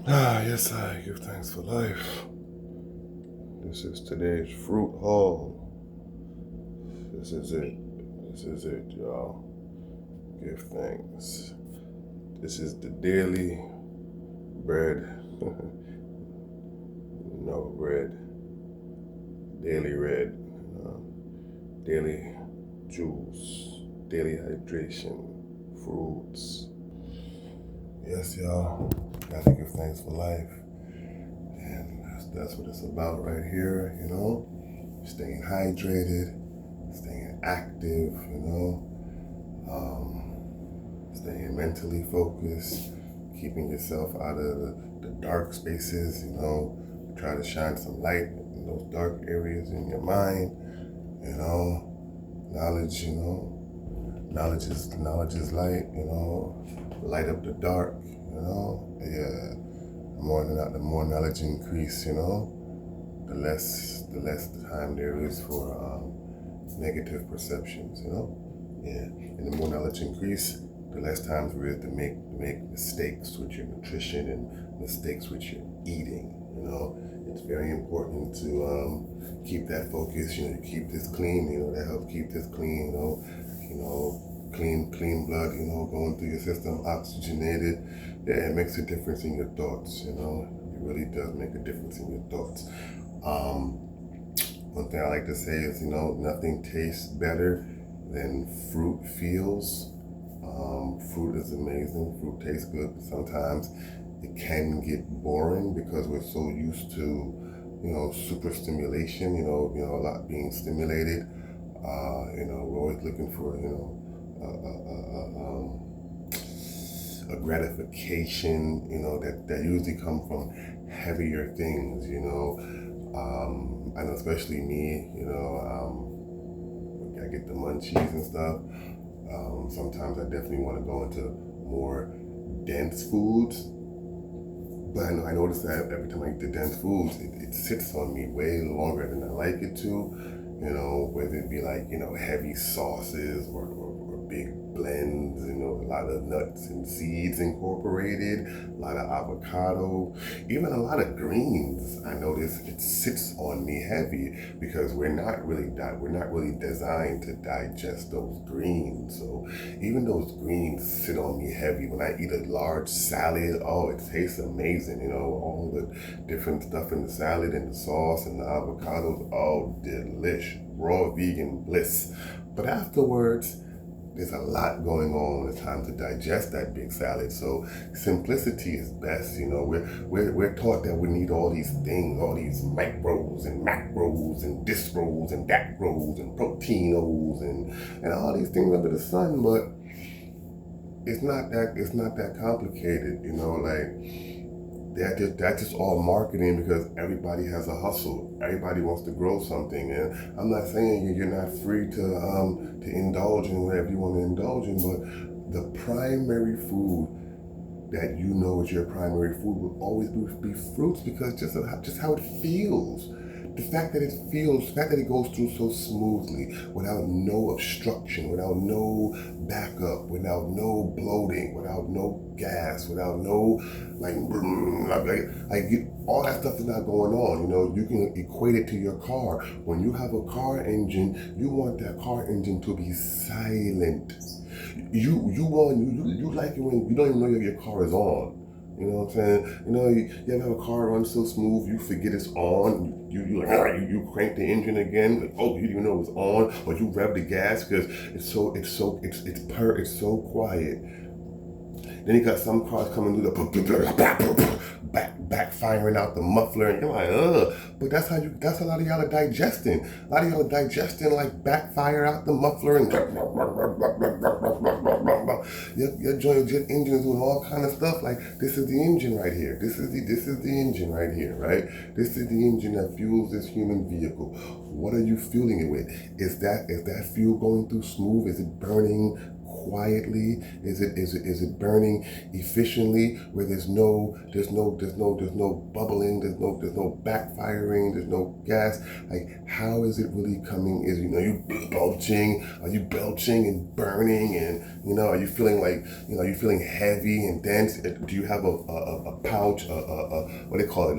Yes, I give thanks for life. This is today's fruit haul. This is it. This is it, y'all. Give thanks. This is the daily bread. No, bread. Daily red. Daily juice. Daily hydration. Fruits. Yes, y'all. Gotta give thanks for life. And that's what it's about right here, Staying hydrated, staying active, staying mentally focused, keeping yourself out of the dark spaces, try to shine some light in those dark areas in your mind, knowledge, knowledge is light, light up the dark, yeah. The more knowledge increase, the less time there is for negative perceptions, Yeah. And the more knowledge increase, the less times there is to make mistakes with your nutrition and mistakes with your eating, It's very important to keep that focus, keep this clean, that helps keep this clean, clean blood, going through your system, oxygenated. Yeah, it makes a difference in your thoughts, It really does make a difference in your thoughts. One thing I like to say is, nothing tastes better than fruit feels. Fruit is amazing. Fruit tastes good. But sometimes it can get boring because we're so used to, super stimulation. A lot being stimulated. We're always looking for, a gratification. That usually come from heavier things. And especially me, I get the munchies and stuff. Sometimes I definitely want to go into more dense foods. But I notice that every time I eat the dense foods, it sits on me way longer than I like it to. Whether it be like, heavy sauces or big blends, a lot of nuts and seeds incorporated, a lot of avocado, even a lot of greens. I notice it sits on me heavy because we're not really designed to digest those greens. So even those greens sit on me heavy. When I eat a large salad, oh, it tastes amazing. All the different stuff in the salad and the sauce and the avocados, oh, delish, raw vegan bliss. But afterwards, there's a lot going on. It's time to digest that big salad. So simplicity is best. We're taught that we need all these things, all these micros and macros and distros and dacros and proteinos and all these things under the sun. But it's not that complicated. That's just all marketing because everybody has a hustle. Everybody wants to grow something, and I'm not saying you're not free to indulge in whatever you want to indulge in, but the primary food that is your primary food will always be fruits because just how it feels. The fact that it goes through so smoothly, without no obstruction, without no backup, without no bloating, without no gas, without no all that stuff is not going on. You can equate it to your car. When you have a car engine, you want that car engine to be silent. You like it when you don't even know your car is on. You know what I'm saying? You ever have a car run so smooth you forget it's on. You crank the engine again. Like, oh, you didn't even know it was on, or you rev the gas because it's so quiet. Then you got some cars coming through the backfiring out the muffler, and you're like, ugh. But that's a lot of y'all are digesting. A lot of y'all are digesting like backfire out the muffler and your joint, your engine is doing all kind of stuff. Like this is the engine right here. This is the engine right here, right? This is the engine that fuels this human vehicle. What are you fueling it with? Is that fuel going through smooth? Is it burning quietly? Is it burning efficiently where there's no bubbling, there's no backfiring, there's no gas? Like, how is it really coming? Is, you belching? Are you belching and burning? And are you feeling like, are you feeling heavy and dense? Do you have a pouch, what do they call it?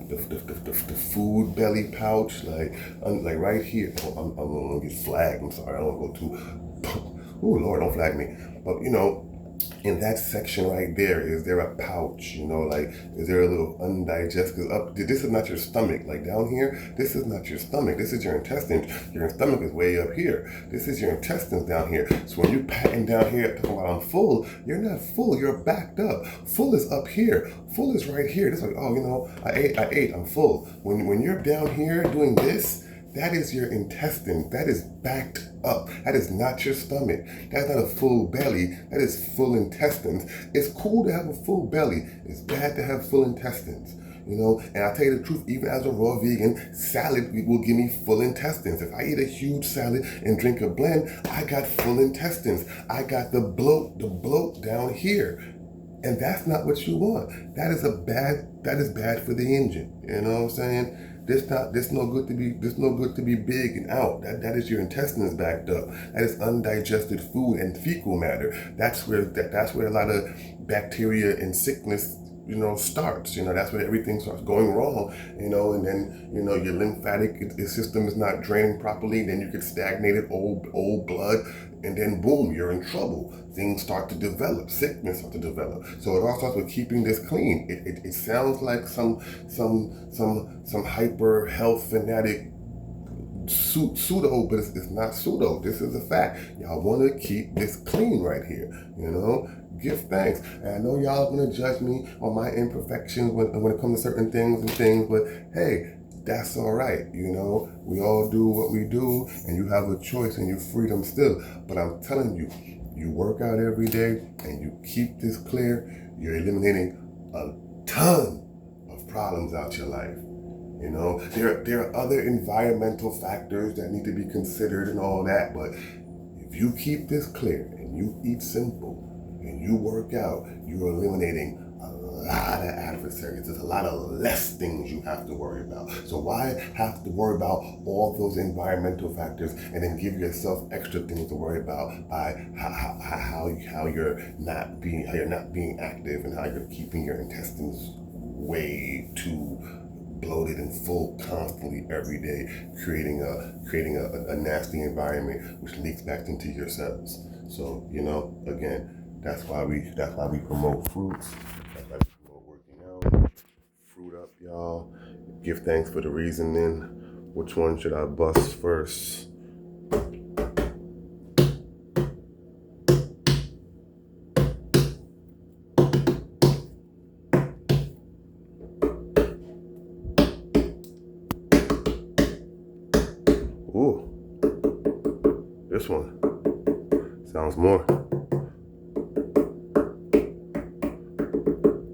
The food belly pouch, like right here. I'm gonna get flagged. I'm sorry. I don't want to go too. Oh Lord, don't flag me. But in that section right there, is there a pouch? Like, is there a little undigested? Because this is not your stomach. Like down here, this is not your stomach. This is your intestines. Your stomach is way up here. This is your intestines down here. So when you're patting down here, talking about I'm full, you're not full. You're backed up. Full is up here. Full is right here. It's like, I ate. I'm full. When you're down here doing this, that is your intestine. That is backed up. That is not your stomach. That's not a full belly. That is full intestines. It's cool to have a full belly. It's bad to have full intestines. And I'll tell you the truth, even as a raw vegan, salad will give me full intestines. If I eat a huge salad and drink a blend, I got full intestines. I got the bloat down here. And that's not what you want. That is bad for the engine. You know what I'm saying? This no good to be big and out. That is your intestines backed up. That is undigested food and fecal matter. That's where a lot of bacteria and sickness starts. That's where everything starts going wrong. And then your lymphatic system is not draining properly. Then you get stagnated old blood, and then boom, you're in trouble. Things start to develop. Sickness starts to develop. So it all starts with keeping this clean. It sounds like some hyper health fanatic pseudo, but it's not pseudo. This is a fact. Y'all want to keep this clean right here. Give thanks. And I know y'all are going to judge me on my imperfections when it comes to certain things, but hey, that's all right. We all do what we do, and you have a choice and your freedom still. But I'm telling you, you work out every day and you keep this clear, you're eliminating a ton of problems out your life. There are other environmental factors that need to be considered and all that, but if you keep this clear and you eat simple and you work out, you're eliminating a lot of adversaries. There's a lot of less things you have to worry about. So why have to worry about all those environmental factors and then give yourself extra things to worry about by how you're not being active and how you're keeping your intestines way too bloated and full constantly every day, creating a nasty environment which leaks back into your cells. So again, that's why we promote fruits. That's why we promote working out. Fruit up, y'all. Give thanks for the reasoning. Which one should I bust first? Ooh, this one sounds more.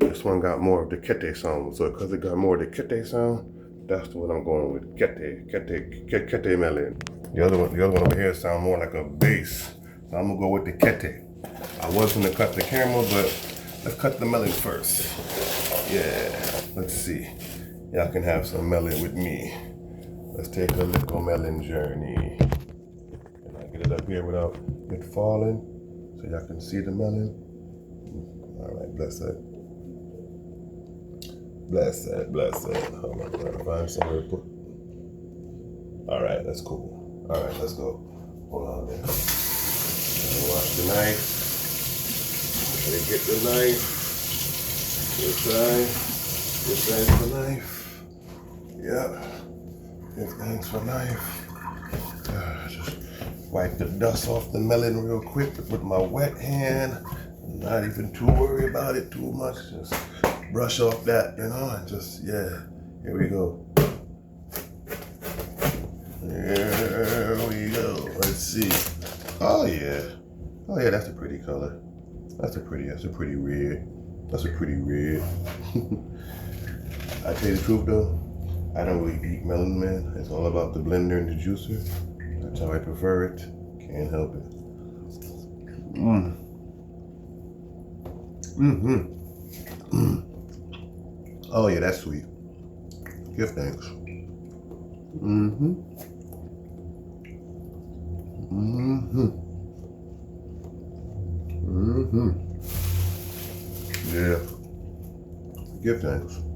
This one got more of the kete sound. So because it got more of the kete sound, that's what I'm going with. Kete melon. The other one over here sound more like a bass. So I'm gonna go with the kete. I was gonna cut the camera, but let's cut the melon first. Yeah, let's see. Y'all can have some melon with me. Let's take a little melon journey. And I get it up here without it falling, so y'all can see the melon. All right, bless it. Hold on, gotta find somewhere to put. All right, that's cool. All right, let's go. Hold on there. Wash the knife. Gotta get the knife. This side for knife. Yeah. Thanks for knife. Just wipe the dust off the melon real quick with my wet hand. Not even too worried about it too much. Just brush off that, and just, yeah. Here we go. There we go. Let's see. Oh yeah, that's a pretty color. That's a pretty red. I tell you the truth though, I don't really eat melon, man. It's all about the blender and the juicer. That's how I prefer it. Can't help it. Mm. Mm-hmm. Mm. Oh yeah, that's sweet. Give thanks. Mm-hmm. Mm-hmm. Mm-hmm. Yeah. Give thanks.